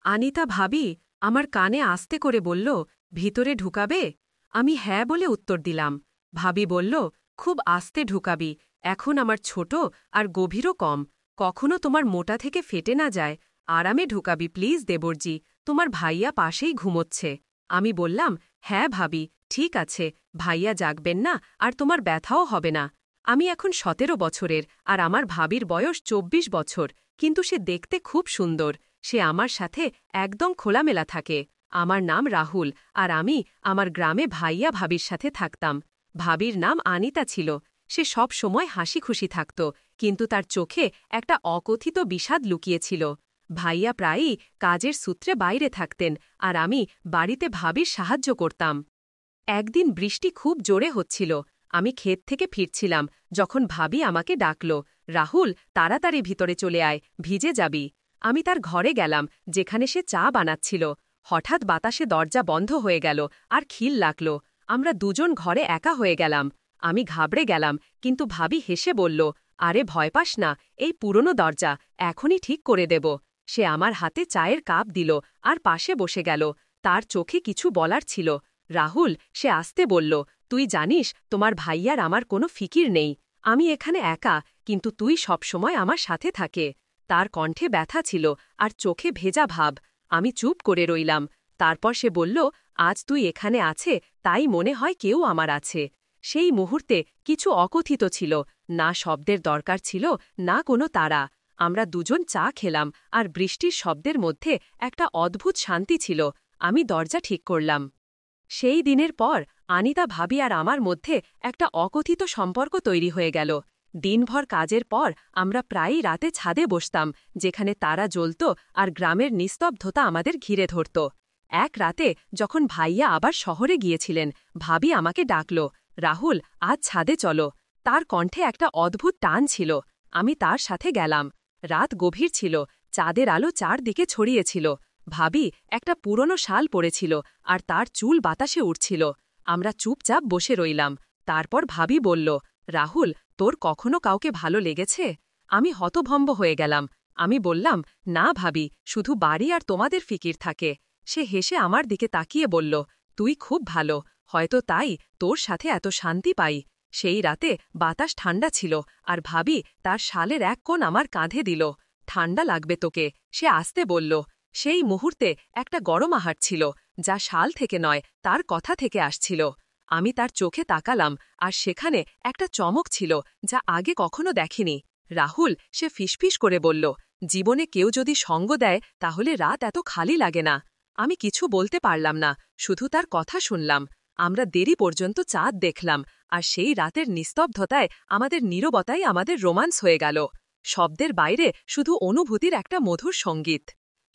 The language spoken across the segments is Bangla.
আনিতা ভাবি আমার কানে আস্তে করে বলল, ভিতরে ঢুকাবে? আমি হ্যাঁ বলে উত্তর দিলাম। ভাবি বলল, খুব আস্তে ঢুকাবি, এখন আমার ছোট আর গভীরও কম, কখনো তোমার মোটা থেকে ফেটে না যায়। আরামে ঢুকাবি প্লিজ দেবরজি, তোমার ভাইয়া পাশেই ঘুমোচ্ছে। আমি বললাম, হ্যাঁ ভাবি, ঠিক আছে, ভাইয়া জাগবেন না আর তোমার ব্যথাও হবে না। আমি এখন 17 বছরের আর আমার ভাবির বয়স 24 বছর, কিন্তু সে দেখতে খুব সুন্দর। সে আমার সাথে একদম খোলামেলা থাকে। আমার নাম রাহুল আর আমি আমার গ্রামে ভাইয়া ভাবির সাথে থাকতাম। ভাবির নাম আনিতা ছিল। সে সব সময় হাসি খুশি থাকত, কিন্তু তার চোখে একটা অকথিত বিষাদ লুকিয়েছিল। ভাইয়া প্রায়ই কাজের সূত্রে বাইরে থাকতেন আর আমি বাড়িতে ভাবির সাহায্য করতাম। একদিন বৃষ্টি খুব জোরে হচ্ছিল। আমি ক্ষেত থেকে ফিরছিলাম যখন ভাবি আমাকে ডাকল, রাহুল, তাড়াতাড়ি ভিতরে চলে আয়, ভিজে যাবি। আমি তার ঘরে গেলাম, যেখানে সে চা বানাচ্ছিল। হঠাৎ বাতাসে দরজা বন্ধ হয়ে গেল আর খিল লাগল। আমরা দুজন ঘরে একা হয়ে গেলাম। আমি ঘাবড়ে গেলাম, কিন্তু ভাবি হেসে বলল, আরে ভয় পাস না, এই পুরনো দরজা, এখনই ঠিক করে দেব। সে আমার হাতে চায়ের কাপ দিল আর পাশে বসে গেল। তার চোখে কিছু বলার ছিল। রাহুল, সে আস্তে বলল, তুই জানিস তোমার ভাইয়ার আমার কোনো ফিকির নেই। আমি এখানে একা, কিন্তু তুই সবসময় আমার সাথে থাকে। তার কণ্ঠে ব্যথা ছিল আর চোখে ভেজা ভাব। আমি চুপ করে রইলাম। তারপর সে বলল, আজ তুই এখানে আছে, তাই মনে হয় কেউ আমার আছে। সেই মুহূর্তে কিছু অকথিত ছিল, না শব্দের দরকার ছিল, না কোনো তারা। আমরা দুজন চা খেলাম আর বৃষ্টির শব্দের মধ্যে একটা অদ্ভুত শান্তি ছিল। আমি দরজা ঠিক করলাম। সেই দিনের পর আনিতা ভাবি আর আমার মধ্যে একটা অকথিত সম্পর্ক তৈরি হয়ে গেল। দিনভর কাজের পর আমরা প্রায়ই রাতে ছাদে বসতাম, যেখানে তারা জ্বলত আর গ্রামের নিস্তব্ধতা আমাদের ঘিরে ধরত। এক রাতে যখন ভাইয়া আবার শহরে গিয়েছিলেন, ভাবি আমাকে ডাকল, রাহুল, আজ ছাদে চলো। তার কণ্ঠে একটা অদ্ভুত টান ছিল। আমি তার সাথে গেলাম। রাত গভীর ছিল, চাঁদের আলো চারদিকে ছড়িয়েছিল। ভাবি একটা পুরনো শাল পরেছিল আর তার চুল বাতাসে উঠছিল। আমরা চুপচাপ বসে রইলাম। তারপর ভাবি বলল, রাহুল, তোর কখনো কাউকে ভালো লেগেছে? আমি হতভম্ব হয়ে গেলাম। আমি বললাম, না ভাবি, শুধু বাড়ি আর তোমাদের ফিকির থাকে। সে হেসে আমার দিকে তাকিয়ে বলল, তুই খুব ভালো, হয়তো তাই তোর সাথে এত শান্তি পাই। সেই রাতে বাতাস ঠান্ডা ছিল আর ভাবি তার শালের এক কোণ আমার কাঁধে দিল। ঠান্ডা লাগবে তোকে, সে আস্তে বলল। সেই মুহূর্তে একটা গরম আহার ছিল, যা শাল থেকে নয়, তার কথা থেকে আসছিল। আমি তার চোখে তাকালাম আর সেখানে একটা চমক ছিল, যা আগে কখনো দেখিনি। রাহুল, সে ফিসফিস করে বলল, জীবনে কেউ যদি সঙ্গ দেয় তাহলে রাত এত খালি লাগে না। আমি কিছু বলতে পারলাম না, শুধু তার কথা শুনলাম। আমরা দেরি পর্যন্ত চাঁদ দেখলাম আর সেই রাতের নিস্তব্ধতায় আমাদের নীরবতাই আমাদের রোমান্স হয়ে গেল। শব্দের বাইরে শুধু অনুভূতির একটা মধুর সঙ্গীত।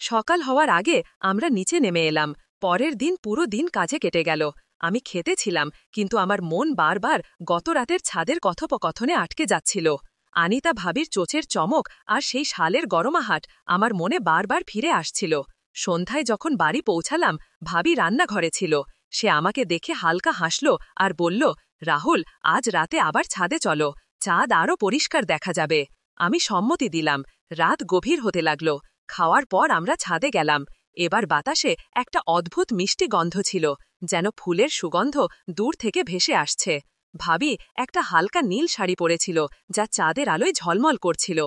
সকাল হওয়ার আগে আমরা নিচে নেমে এলাম। পরের দিন পুরো দিন কাজে কেটে গেল। আমি খেতে ছিলাম, কিন্তু আমার মন বারবার গত রাতের ছাদের কথোপকথনে আটকে যাচ্ছিল। আনিতা ভাবির চোচের চমক আর সেই শালের গরমাহাট আমার মনে বারবার ফিরে আসছিল। সন্ধ্যায় যখন বাড়ি পৌঁছালাম, ভাবি রান্নাঘরে ছিল। সে আমাকে দেখে হালকা হাসল আর বলল, রাহুল, আজ রাতে আবার ছাদে চলো, চাঁদ আরও পরিষ্কার দেখা যাবে। আমি সম্মতি দিলাম। রাত গভীর হতে লাগল। খাওয়ার পর আমরা ছাদে গেলাম। এবার বাতাসে একটা অদ্ভুত মিষ্টি গন্ধ ছিল, যেন ফুলের সুগন্ধ দূর থেকে ভেসে আসছে। ভাবি একটা হালকা নীল শাড়ি পরেছিল, যা চাঁদের আলোয় ঝলমল করছিল।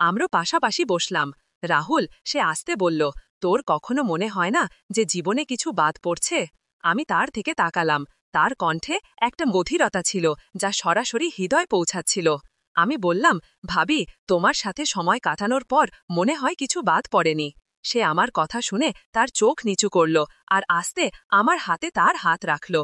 আমরা পাশাপাশি বসলাম। রাহুল, সে আস্তে বলল, তোর কখনো মনে হয় না যে জীবনে কিছু বাদ পড়ছে? আমি তার থেকে তাকালাম। তার কণ্ঠে একটা গভীরতা ছিল, যা সরাসরি হৃদয় পৌঁছাচ্ছিল। আমি বললাম, ভাবি, তোমার সাথে সময় কাটানোর পর মনে হয় কিছু বাদ পড়েনি। সে আমার কথা শুনে তার চোখ নিচু করল আর আস্তে আমার হাতে তার হাত রাখল।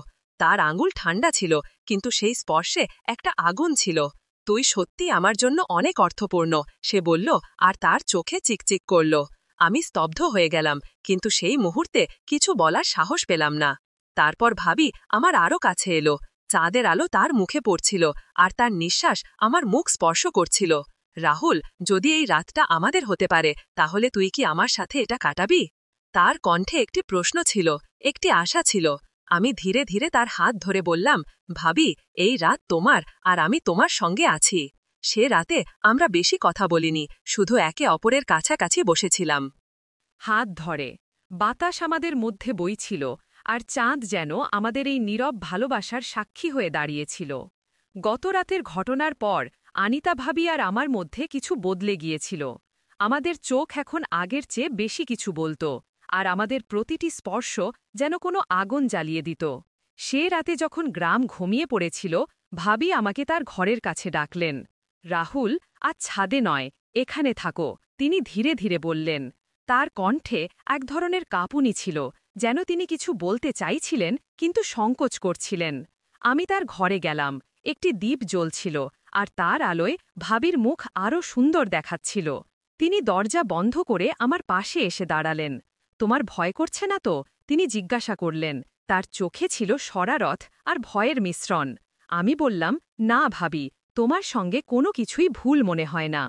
তার আঙুল ঠান্ডা ছিল, কিন্তু সেই স্পর্শে একটা আগুন ছিল। তুই সত্যি আমার জন্য অনেক অর্থপূর্ণ, সে বলল আর তার চোখে চিকচিক করল। আমি স্তব্ধ হয়ে গেলাম, কিন্তু সেই মুহূর্তে কিছু বলার সাহস পেলাম না। তারপর ভাবি আমার আরও কাছে এলো। চাঁদের আলো তার মুখে পড়ছিল আর তার নিঃশ্বাস আমার মুখ স্পর্শ করছিল। রাহুল, যদি এই রাতটা আমাদের হতে পারে, তাহলে তুই কি আমার সাথে এটা কাটাবি? তার কণ্ঠে একটি প্রশ্ন ছিল, একটি আশা ছিল। আমি ধীরে ধীরে তার হাত ধরে বললাম, ভাবি, এই রাত তোমার আর আমি তোমার সঙ্গে আছি। সে রাতে আমরা বেশি কথা বলিনি, শুধু একে অপরের কাছাকাছি বসেছিলাম। হাত ধরে বাতাস আমাদের মধ্যে বইছিল, আর চাঁদ যেন আমাদের এই নীরব ভালোবাসার সাক্ষী হয়ে দাঁড়িয়েছিল। গত রাতের ঘটনার পর আনিতা ভাবি আর আমার মধ্যে কিছু বদলে গিয়েছিল। আমাদের চোখ এখন আগের চেয়ে বেশি কিছু বলত, আর আমাদের প্রতিটি স্পর্শ যেন কোনো আগুন জ্বালিয়ে দিত। সে রাতে যখন গ্রাম ঘুমিয়ে পড়েছিল, ভাবি আমাকে তার ঘরের কাছে ডাকলেন। রাহুল, আজ ছাদে নয়, এখানে থাকো, তিনি ধীরে ধীরে বললেন। তার কণ্ঠে এক ধরনের কাঁপুনি ছিল, যেন তিনি কিছু বলতে চাইছিলেন কিন্তু সংকোচ করছিলেন। আমি তার ঘরে গেলাম। একটি দ্বীপ জ্বলছিল, আর তার আলোয় ভাবির মুখ আরও সুন্দর দেখাচ্ছিল। তিনি দরজা বন্ধ করে আমার পাশে এসে দাঁড়ালেন। তোমার ভয় করছে না তো? তিনি জিজ্ঞাসা করলেন। তার চোখে ছিল শরারত আর ভয়ের মিশ্রণ। আমি বললাম, না ভাবি, তোমার সঙ্গে কোনো কিছুই ভুল মনে হয় না।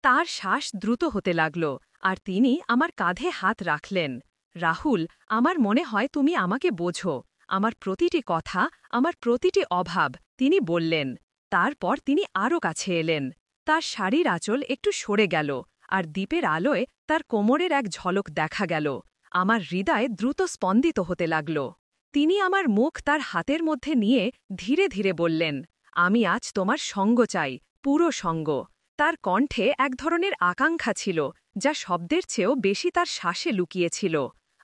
তার শ্বাস দ্রুত হতে লাগল, আর তিনি আমার কাঁধে হাত রাখলেন। রাহুল, আমার মনে হয় তুমি আমাকে বোঝো। আমার প্রতিটি কথা, আমার প্রতিটি অভাব, তিনি বললেন। তারপর তিনি আরও কাছে এলেন। তার শাড়ির আঁচল একটু সরে গেল, আর দ্বীপের আলোয় তার কোমরের এক ঝলক দেখা গেল। আমার হৃদয় দ্রুত স্পন্দিত হতে লাগল। তিনি আমার মুখ তার হাতের মধ্যে নিয়ে ধীরে ধীরে বললেন, আমি আজ তোমার সঙ্গ চাই, পুরো সঙ্গ। তার কণ্ঠে এক ধরনের আকাঙ্ক্ষা ছিল, যা শব্দের চেয়েও বেশি তার শ্বাসে লুকিয়েছিল।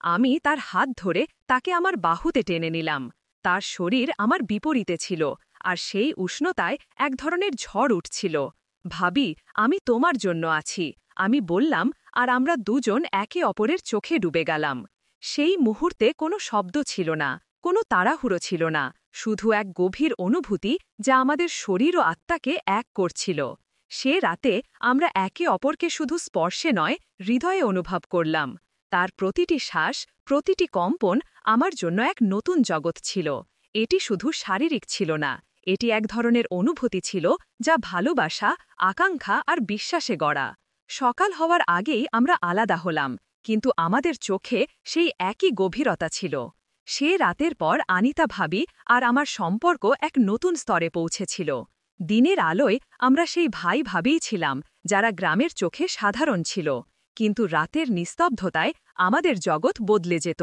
আমি তার হাত ধরে তাকে আমার বাহুতে টেনে নিলাম। তার শরীর আমার বিপরীতে ছিল, আর সেই উষ্ণতায় এক ধরনের ঝড় উঠছিল। ভাবি, আমি তোমার জন্য আছি, আমি বললাম, আর আমরা দুজন একে অপরের চোখে ডুবে গেলাম। সেই মুহূর্তে কোনো শব্দ ছিল না, কোনো তাড়াহুড়ো ছিল না, শুধু এক গভীর অনুভূতি যা আমাদের শরীর ও আত্মাকে এক করছিল। সে রাতে আমরা একে অপরকে শুধু স্পর্শে নয়, হৃদয়ে অনুভব করলাম। তার প্রতিটি শ্বাস, প্রতিটি কম্পন আমার জন্য এক নতুন জগৎ ছিল। এটি শুধু শারীরিক ছিল না, এটি এক ধরনের অনুভূতি ছিল যা ভালোবাসা, আকাঙ্ক্ষা আর বিশ্বাসে গড়া। সকাল হওয়ার আগেই আমরা আলাদা হলাম, কিন্তু আমাদের চোখে সেই একই গভীরতা ছিল। সে রাতের পর আনিতা ভাবি আর আমার সম্পর্ক এক নতুন স্তরে পৌঁছেছিল। দিনের আলোয় আমরা সেই ভাই ভাবিই ছিলাম, যারা গ্রামের চোখে সাধারণ ছিল, কিন্তু রাতের নিস্তব্ধতায় আমাদের জগৎ বদলে যেত।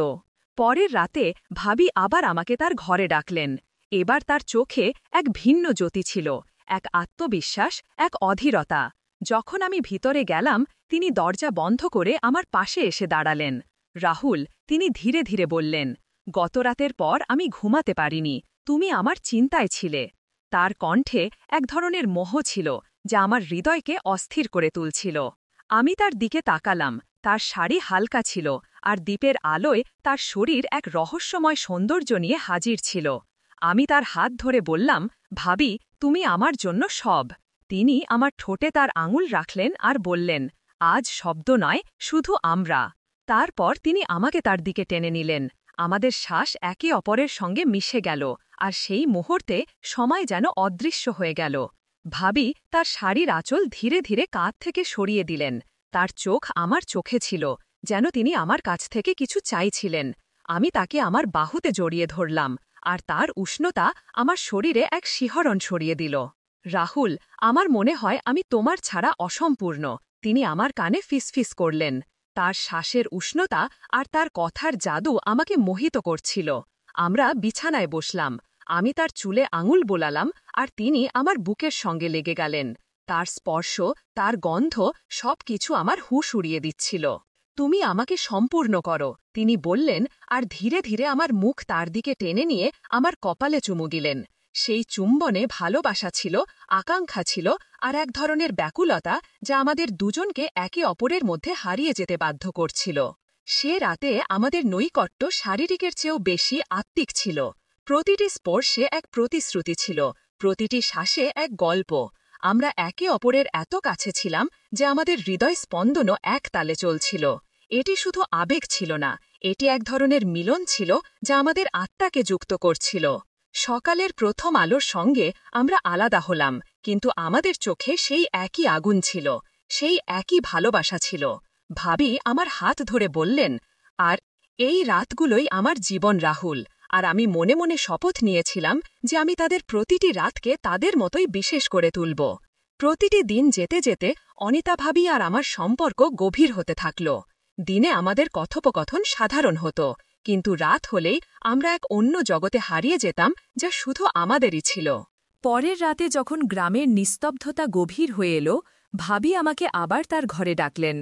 পরের রাতে ভাবি আবার আমাকে তার ঘরে ডাকলেন। এবার তার চোখে এক ভিন্ন জ্যোতি ছিল, এক আত্মবিশ্বাস, এক অধীরতা। যখন আমি ভিতরে গেলাম, তিনি দরজা বন্ধ করে আমার পাশে এসে দাঁড়ালেন। রাহুল, তিনি ধীরে ধীরে বললেন, গত রাতের পর আমি ঘুমাতে পারিনি, তুমি আমার চিন্তায় ছিলে। তার কণ্ঠে এক ধরনের মোহ ছিল, যা আমার হৃদয়কে অস্থির করে তুলছিল। আমি তার দিকে তাকালাম, তার শাড়ি হালকা ছিল, আর দ্বীপের আলোয় তার শরীর এক রহস্যময় সৌন্দর্য নিয়ে হাজির ছিল। আমি তার হাত ধরে বললাম, ভাবি, তুমি আমার জন্য সব। তিনি আমার ঠোঁটে তার আঙুল রাখলেন আর বললেন, আজ শব্দ নয়, শুধু আমরা। তারপর তিনি আমাকে তার দিকে টেনে নিলেন। আমাদের শ্বাস একে অপরের সঙ্গে মিশে গেল, আর সেই মুহূর্তে সময় যেন অদৃশ্য হয়ে গেল। ভাবি তার শাড়ির আঁচল ধীরে ধীরে কাঁধ থেকে সরিয়ে দিলেন। তার চোখ আমার চোখে ছিল, যেন তিনি আমার কাছ থেকে কিছু চাইছিলেন। আমি তাকে আমার বাহুতে জড়িয়ে ধরলাম, আর তার উষ্ণতা আমার শরীরে এক শিহরণ সরিয়ে দিল। রাহুল, আমার মনে হয় আমি তোমার ছাড়া অসম্পূর্ণ, তিনি আমার কানে ফিসফিস করলেন। তার শ্বাসের উষ্ণতা আর তার কথার জাদু আমাকে মোহিত করছিল। আমরা বিছানায় বসলাম। আমি তার চুলে আঙুল বোলালাম, আর তিনি আমার বুকের সঙ্গে লেগে গেলেন। তার স্পর্শ, তার গন্ধ, সবকিছু আমার হুঁশ উড়িয়ে দিচ্ছিল। তুমি আমাকে সম্পূর্ণ করো, তিনি বললেন, আর ধীরে ধীরে আমার মুখ তার দিকে টেনে নিয়ে আমার কপালে চুমু দিলেন। সেই চুম্বনে ভালোবাসা ছিল, আকাঙ্ক্ষা ছিল, আর এক ধরনের ব্যাকুলতা, যা আমাদের দুজনকে একে অপরের মধ্যে হারিয়ে যেতে বাধ্য করছিল। সে রাতে আমাদের নৈকট্য শারীরিকের চেয়েও বেশি আত্মিক ছিল। প্রতিটি স্পর্শে এক প্রতিশ্রুতি ছিল, প্রতিটি শ্বাসে এক গল্প। আমরা একে অপরের এত কাছে ছিলাম যে আমাদের হৃদয় স্পন্দনও এক তালে চলছিল। এটি শুধু আবেগ ছিল না, এটি এক ধরনের মিলন ছিল যা আমাদের আত্মাকে যুক্ত করছিল। সকালের প্রথম আলোর সঙ্গে আমরা আলাদা হলাম, কিন্তু আমাদের চোখে সেই একই আগুন ছিল, সেই একই ভালোবাসা ছিল। ভাবি আমার হাত ধরে বললেন, আর এই রাতগুলোই আমার জীবন রাহুল, আর আমি মনে মনে শপথ নিয়েছিলাম যে আমি তাদের প্রতিটি রাতকে তাদের মতোই বিশেষ করে তুলব। প্রতিটি দিন যেতে যেতে অনিতা ভাবি আর আমার সম্পর্ক গভীর হতে থাকল। দিনে আমাদের কথোপকথন সাধারণ হতো, কিন্তু রাত হলেই আমরা এক অন্য জগতে হারিয়ে যেতাম যা শুধু আমাদেরই ছিল। পরের রাতে যখন গ্রামের নিস্তব্ধতা গভীর হয়ে এলো, ভাবি আমাকে আবার তার ঘরে ডাকলেন।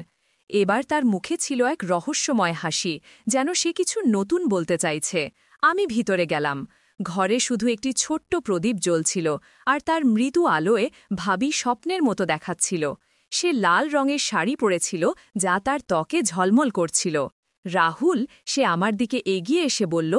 এবার তার মুখে ছিল এক রহস্যময় হাসি, যেন সে কিছু নতুন বলতে চাইছে। আমি ভিতরে গেলাম। ঘরে শুধু একটি ছোট্ট প্রদীপ জ্বলছিল, আর তার মৃদু আলোয় ভাবি স্বপ্নের মতো দেখাচ্ছিল। সে লাল রঙের শাড়ি পরেছিল, যা তার ত্বকে ঝলমল করছিল। রাহুল, সে আমার দিকে এগিয়ে এসে বলল,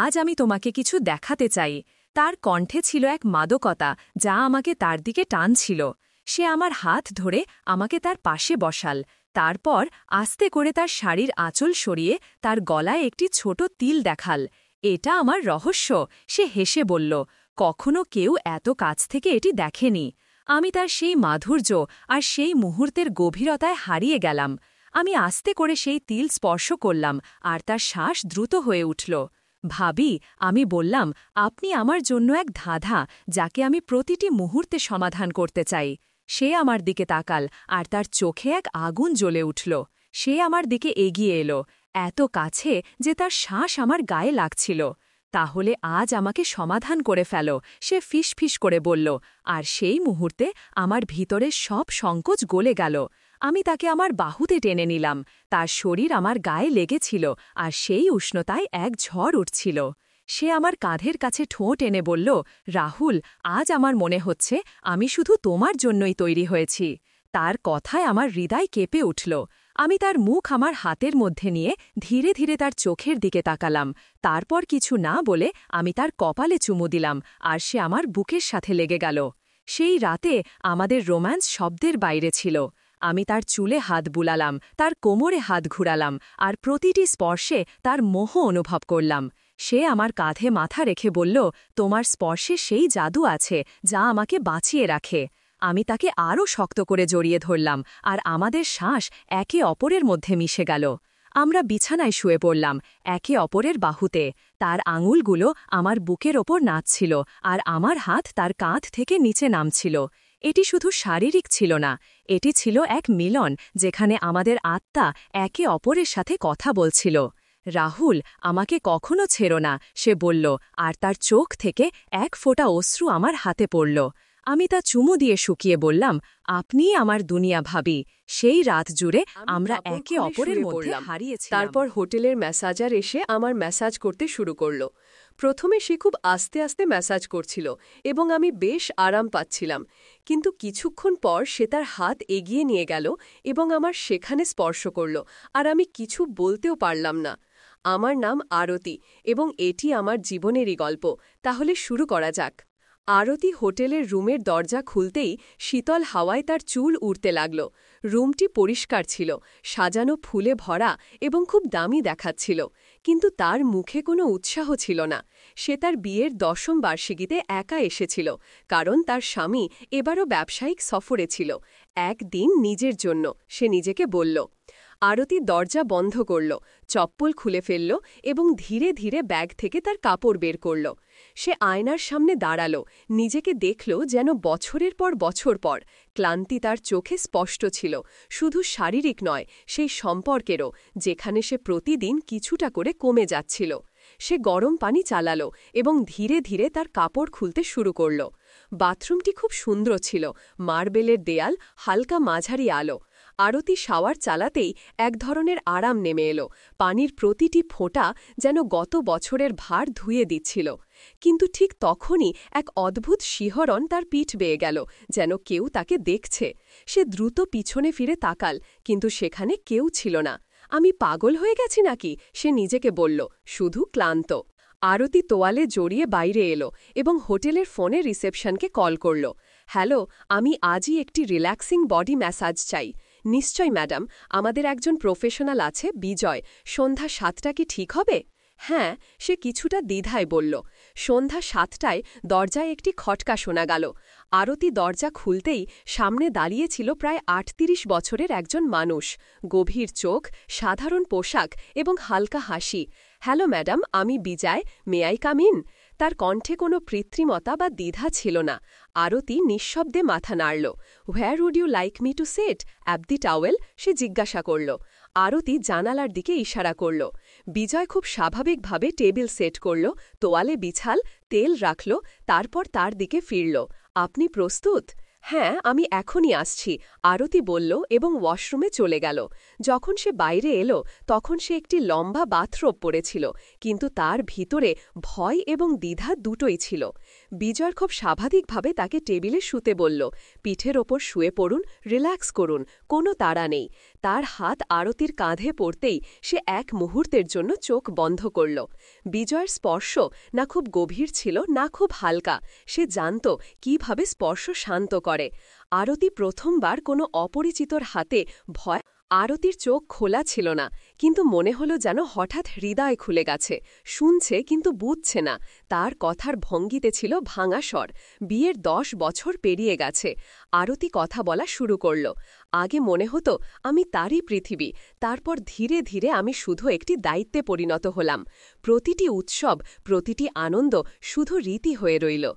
আজ আমি তোমাকে কিছু দেখাতে চাই। তার কণ্ঠে ছিল এক মাদকতা, যা আমাকে তার দিকে টানছিল। সে আমার হাত ধরে আমাকে তার পাশে বসাল। তারপর আস্তে করে তার শাড়ির আঁচল সরিয়ে তার গলায় একটি ছোট তিল দেখাল। এটা আমার রহস্য, সে হেসে বলল। কখনো কেউ এত কাছ থেকে এটি দেখেনি। আমি তার সেই মাধুর্য আর সেই মুহূর্তের গভীরতায় হারিয়ে গেলাম। আমি আস্তে করে সেই তিল স্পর্শ করলাম, আর তার শ্বাস দ্রুত হয়ে উঠল। ভাবি, আমি বললাম, আপনি আমার জন্য এক ধাঁধা, যাকে আমি প্রতিটি মুহূর্তে সমাধান করতে চাই। সে আমার দিকে তাকাল, আর তার চোখে এক আগুন জ্বলে উঠল। সে আমার দিকে এগিয়ে এলো, এত কাছে যে তার শ্বাস আমার গায়ে লাগছিল। তাহলে আজ আমাকে সমাধান করে ফেলো, সে ফিসফিস করে বলল। আর সেই মুহূর্তে আমার ভিতরের সব সংকোচ গলে গেল। আমি তাকে আমার বাহুতে টেনে নিলাম। তার শরীর আমার গায়ে লেগেছিল, আর সেই উষ্ণতায় এক ঝড় উঠছিল। সে আমার কাঁধের কাছে ঠোঁট এনে বলল, রাহুল, আজ আমার মনে হচ্ছে আমি শুধু তোমার জন্যই তৈরি হয়েছি। তার কথায় আমার হৃদয় কেঁপে উঠল। আমি তার মুখ আমার হাতের মধ্যে নিয়ে ধীরে ধীরে তার চোখের দিকে তাকালাম। তারপর কিছু না বলে আমি তার কপালে চুমু দিলাম, আর সে আমার বুকের সাথে লেগে গেল। সেই রাতে আমাদের রোম্যান্স শব্দের বাইরে ছিল। আমি তার চুলে হাত বুলালাম, তার কোমরে হাত ঘুরালাম, আর প্রতিটি স্পর্শে তার মোহ অনুভব করলাম। সে আমার কাঁধে মাথা রেখে বলল, তোমার স্পর্শে সেই জাদু আছে যা আমাকে বাঁচিয়ে রাখে। আমি তাকে আরও শক্ত করে জড়িয়ে ধরলাম, আর আমাদের শ্বাস একে অপরের মধ্যে মিশে গেল। আমরা বিছানায় শুয়ে পড়লাম, একে অপরের বাহুতে। তার আঙুলগুলো আমার বুকের ওপর নাচছিল, আর আমার হাত তার কাঁধ থেকে নিচে নামছিল। এটি শুধু শারীরিক ছিল না, এটি ছিল এক মিলন, যেখানে আমাদের আত্মা একে অপরের সাথে কথা বলছিল। রাহুল, আমাকে কখনো ছেড়ো না, সে বলল, আর তার চোখ থেকে এক ফোঁটা অশ্রু আমার হাতে পড়ল। আমি তা চুমু দিয়ে শুকিয়ে বললাম, আপনিই আমার দুনিয়া ভাবি। সেই রাত জুড়ে আমরা একে অপরের মধ্যে হারিয়েছিলাম। তারপর হোটেলের ম্যাসাজার এসে আমার ম্যাসাজ করতে শুরু করল। প্রথমে সে খুব আস্তে আস্তে ম্যাসাজ করছিল, এবং আমি বেশ আরাম পাচ্ছিলাম। কিন্তু কিছুক্ষণ পর সে তার হাত এগিয়ে নিয়ে গেল এবং আমার সেখানে স্পর্শ করল, আর আমি কিছু বলতেও পারলাম না। আমার নাম আরতি, এবং এটি আমার জীবনেরই গল্প। তাহলে শুরু করা যাক। আরতি হোটেলের রুমের দরজা খুলতেই শীতল হাওয়ায় তার চুল উড়তে লাগল। রুমটি পরিষ্কার ছিল, সাজানো ফুলে ভরা, এবং খুব দামি দেখাচ্ছিল। কিন্তু তার মুখে কোনো উৎসাহ ছিল না। সে তার বিয়ের 10ম বার্ষিকীতে একা এসেছিল, কারণ তার স্বামী এবারও ব্যবসায়িক সফরে ছিল। একদিন নিজের জন্য, সে নিজেকে বলল। আরতি দরজা বন্ধ করল, চপ্পল খুলে ফেলল, এবং ধীরে ধীরে ব্যাগ থেকে তার কাপড় বের করল। সে আয়নার সামনে দাঁড়াল, নিজেকে দেখল যেন বছরের পর বছর পর। ক্লান্তি তার চোখে স্পষ্ট ছিল, শুধু শারীরিক নয়, সেই সম্পর্কেরও, যেখানে সে প্রতিদিন কিছুটা করে কমে যাচ্ছিল। সে গরম পানি চালাল এবং ধীরে ধীরে তার কাপড় খুলতে শুরু করল। বাথরুমটি খুব সুন্দর ছিল, মার্বেলের দেয়াল, হালকা মাঝারি আলো। আরতি শাওয়ার চালাতেই এক ধরনের আরাম নেমে এলো। পানির প্রতিটি ফোঁটা যেন গত বছরের ভার ধুয়ে দিচ্ছিল। কিন্তু ঠিক তখনই এক অদ্ভুত শিহরণ তার পিঠ বেয়ে গেল, যেন কেউ তাকে দেখছে। সে দ্রুত পিছনে ফিরে তাকাল, কিন্তু সেখানে কেউ ছিল না। আমি পাগল হয়ে গেছি নাকি, সে নিজেকে বলল, শুধু ক্লান্ত। আরতি তোয়ালে জড়িয়ে বাইরে এলো এবং হোটেলের ফোনে রিসেপশনকে কল করল। হ্যালো, আমি আজই একটি রিল্যাক্সিং বডি ম্যাসাজ চাই। নিশ্চয় ম্যাডাম, আমাদের একজন প্রফেশনাল আছে, বিজয়। সন্ধ্যা 7টা কি ঠিক হবে? হ্যাঁ, সে কিছুটা দ্বিধায় বলল। সন্ধ্যা 7টায় দরজায় একটি খটকা শোনা গেল। আরতি দরজা খুলতেই সামনে দাঁড়িয়েছিল প্রায় 38 বছরের একজন মানুষ। গভীর চোখ, সাধারণ পোশাক এবং হালকা হাসি। হ্যালো ম্যাডাম, আমি বিজয়, মে আই কাম ইন? তার কণ্ঠে কোনো কৃত্রিমতা বা দ্বিধা ছিল না। আরতি নিঃশব্দে মাথা নাড়ল। Where would you like me to set? Up the towel? সে জিজ্ঞাসা করল। আরতি জানালার দিকে ইশারা করল। বিজয় খুব স্বাভাবিকভাবে টেবিল সেট করল, তোয়ালে বিছাল, তেল রাখল, তারপর তার দিকে ফিরল। আপনি প্রস্তুত? হ্যাঁ, আমি এখনই আসছি, আরতি বলল এবং ওয়াশরুমে চলে গেল। যখন সে বাইরে এলো তখন সে একটি লম্বা বাথরোব পরেছিল, কিন্তু তার ভিতরে ভয় এবং দ্বিধা দুটোই ছিল। বিজয় খুব স্বাভাবিকভাবে তাকে টেবিলে শুতে বলল, পিঠের ওপর শুয়ে পড়ুন, রিল্যাক্স করুন, কোনো তাড়া নেই। তার হাত আরতির কাঁধে পড়তেই সে এক মুহূর্তের জন্য চোখ বন্ধ করল। বিজয়ের স্পর্শ না খুব গভীর ছিল না খুব হালকা, সে জানত কিভাবে স্পর্শ শান্ত করে। আরতি প্রথমবার কোনো অপরিচিতর হাতে ভয়। আরতির চোখ খোলা ছিল না, কিন্তু মনে হলো যেন হঠাৎ হৃদয় খুলে গেছে, শুনছে কিন্তু বুঝছে না। তার কথার ভঙ্গিতে ছিল ভাঙা স্বর। বিয়ের 10 বছর পেরিয়ে গেছে। আরতি কথা বলা শুরু করল। আগে মনে হতো আমি তারই পৃথিবী, তারপর ধীরে ধীরে আমি শুধু একটি দায়িত্বে পরিণত হলাম। প্রতিটি উৎসব, প্রতিটি আনন্দ শুধু রীতি হয়ে রইল।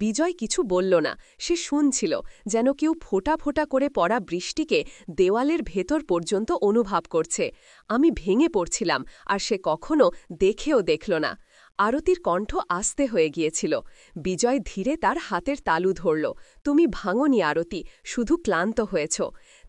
বিজয় কিছু বলল না, সে শুনছিল, যেন কেউ ফোঁটা ফোঁটা করে পড়া বৃষ্টিকে দেওয়ালের ভেতর পর্যন্ত অনুভব করছে। আমি ভেঙে পড়ছিলাম, আর সে কখনো দেখেও দেখল না। আরতির কণ্ঠ আস্তে হয়ে গিয়েছিল। বিজয় ধীরে তার হাতের তালু ধরল। তুমি ভাঙনি আরতি, শুধু ক্লান্ত হয়েছ।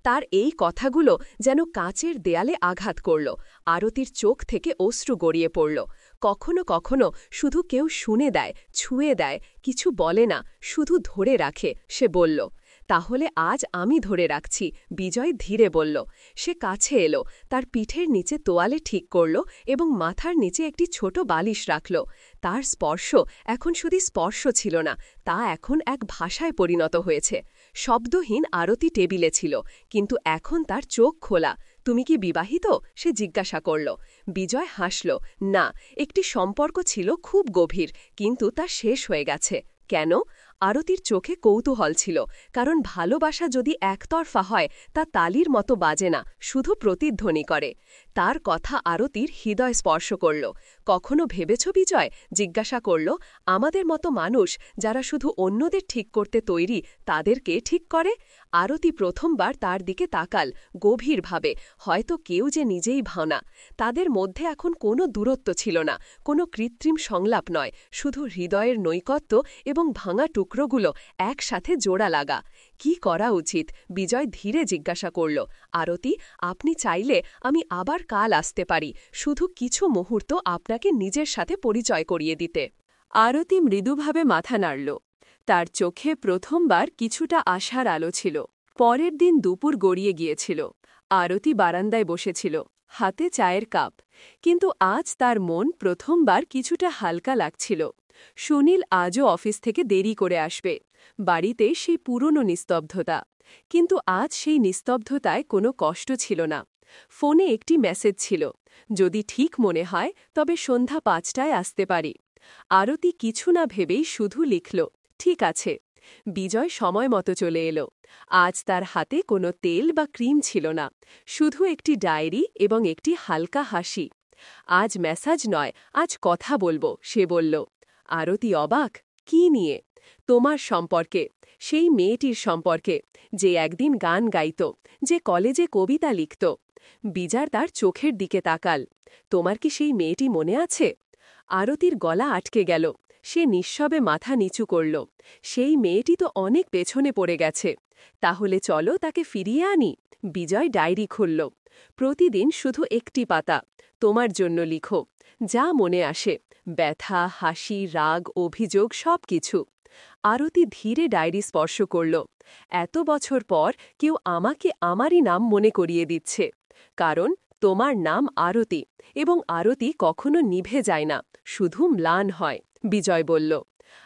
তার এই কথাগুলো যেন কাচের দেয়ালে আঘাত করল। আরতির চোখ থেকে অশ্রু গড়িয়ে পড়ল। কখনো কখনো শুধু কেউ শুনে দেয়, ছুঁয়ে দেয়, কিছু বলে না, শুধু ধরে রাখে, সে বলল। তাহলে আজ আমি ধরে রাখছি, বিজয় ধীরে বলল। সে কাছে এলো, তার পিঠের নিচে তোয়ালে ঠিক করল এবং মাথার নিচে একটি ছোট বালিশ রাখল। তার স্পর্শ এখন শুধু স্পর্শ ছিল না, তা এখন এক ভাষায় পরিণত হয়েছে। শব্দহীন আরতি টেবিলে ছিল, কিন্তু এখন তার চোখ খোলা। তুমি কি বিবাহিত? সে জিজ্ঞাসা করল। বিজয় হাসল। না, একটি সম্পর্ক ছিল খুব গভীর, কিন্তু তা শেষ হয়ে গেছে। কেন? আরতির চোখে কৌতূহল ছিল, কারণ ভালোবাসা যদি একতরফা হয় তা তালির মতো বাজে না, শুধু প্রতিধ্বনি করে। তার কথা আরতির হৃদয় স্পর্শ করল। কখনো ভেবেছ বিজয়? জিজ্ঞাসা করল। আমাদের মতো মানুষ যারা শুধু অন্যদের ঠিক করতে তৈরি, তাদেরকে ঠিক করে? আরতি প্রথমবার তার দিকে তাকাল, গভীরভাবে, হয়তো কেউ যে নিজেই ভাওনা। তাদের মধ্যে এখন কোনো দূরত্ব ছিল না, কোনো কৃত্রিম সংলাপ নয়, শুধু হৃদয়ের নৈকট্য এবং ভাঙা টুকরোগুলো একসাথে জোড়া লাগা। কি করা উচিত? বিজয় ধীরে জিজ্ঞাসা করল। আরতি, আপনি চাইলে আমি আবার কাল আসতে পারি, শুধু কিছু মুহূর্ত আপনাকে নিজের সাথে পরিচয় করিয়ে দিতে। আরতি মৃদুভাবে মাথা নাড়ল। তার চোখে প্রথমবার কিছুটা আশার আলো ছিল। পরের দিন দুপুর গড়িয়ে গিয়েছিল। আরতি বারান্দায় বসেছিল, হাতে চায়ের কাপ, কিন্তু আজ তার মন প্রথমবার কিছুটা হালকা লাগছিল। সুনীল আজও অফিস থেকে দেরি করে আসবে। বাড়িতে সেই পুরনো নিস্তব্ধতা, কিন্তু আজ সেই নিস্তব্ধতায় কোনো কষ্ট ছিল না। ফোনে একটি মেসেজ ছিল, যদি ঠিক মনে হয় তবে সন্ধ্যা 5টায় আসতে পারি। আরতি কিছু না ভেবেই শুধু লিখল, ঠিক আছে। বিজয় সময় মতো চলে এলো। আজ তার হাতে কোনো তেল বা ক্রিম ছিল না, শুধু একটি ডায়েরি এবং একটি হালকা হাসি। আজ মেসাজ নয়, আজ কথা বলবো, সে বলল। আরতি অবাক। কি নিয়ে? তোমার সম্পর্কে, সেই মেয়েটির সম্পর্কে, যে একদিন গান গাইত, যে কলেজে কবিতা লিখত। বিজার তার চোখের দিকে তাকাল। তোমার কি সেই মেয়েটি মনে আছে? আরতির গলা আটকে গেল। সে নিঃশবে মাথা নিচু করল। সেই মেয়েটি তো অনেক পেছনে পড়ে গেছে। তাহলে চলো তাকে ফিরিয়ে আনি। বিজয় ডায়েরি খুলল। প্রতিদিন শুধু একটি পাতা, তোমার জন্য লিখো, যা মনে আসে, ব্যথা, হাসি, রাগ, অভিযোগ, সব কিছু। আরতি ধীরে ডায়েরি স্পর্শ করল। এত বছর পর কেউ আমাকে আমারই নাম মনে করিয়ে দিচ্ছে। কারণ তোমার নাম আরতি, এবং আরতি কখনো নিভে যায় না, শুধু ম্লান হয়। বিজয় বলল।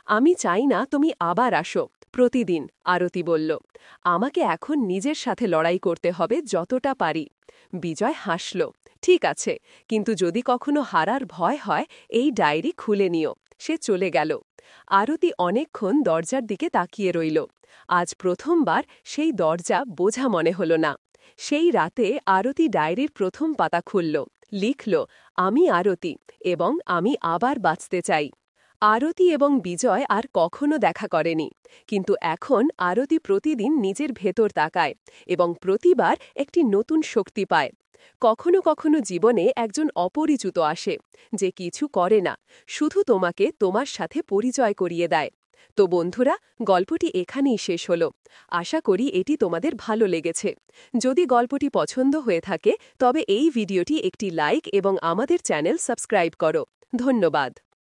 আমি চাই না তুমি আবার আসো, প্রতিদিন। আরতি বলল। আমাকে এখন নিজের সাথে লড়াই করতে হবে যতটা পারি। বিজয় হাসল। ঠিক আছে, কিন্তু যদি কখনো হারার ভয় হয়, এই ডায়েরি খুলে নিও। সে চলে গেল। আরতি অনেকক্ষণ দরজার দিকে তাকিয়ে রইল। আজ প্রথমবার সেই দরজা বোঝা মনে হল না। সেই রাতে আরতি ডায়েরির প্রথম পাতা খুলল, লিখল, আমি আরতি, এবং আমি আবার বাঁচতে চাই। আরতি এবং বিজয় আর কখনো দেখা করেনি, কিন্তু এখন আরতি প্রতিদিন নিজের ভেতর তাকায় এবং প্রতিবার একটি নতুন শক্তি পায়। কখনো কখনো জীবনে একজন অপরিচিত আসে, যে কিছু করে না, শুধু তোমাকে তোমার সাথে পরিচয় করিয়ে দেয়। তো বন্ধুরা, গল্পটি এখানেই শেষ হলো। আশা করি এটি তোমাদের ভালো লেগেছে। যদি গল্পটি পছন্দ হয়ে থাকে তবে এই ভিডিওটি একটি লাইক এবং আমাদের চ্যানেল সাবস্ক্রাইব করো। ধন্যবাদ।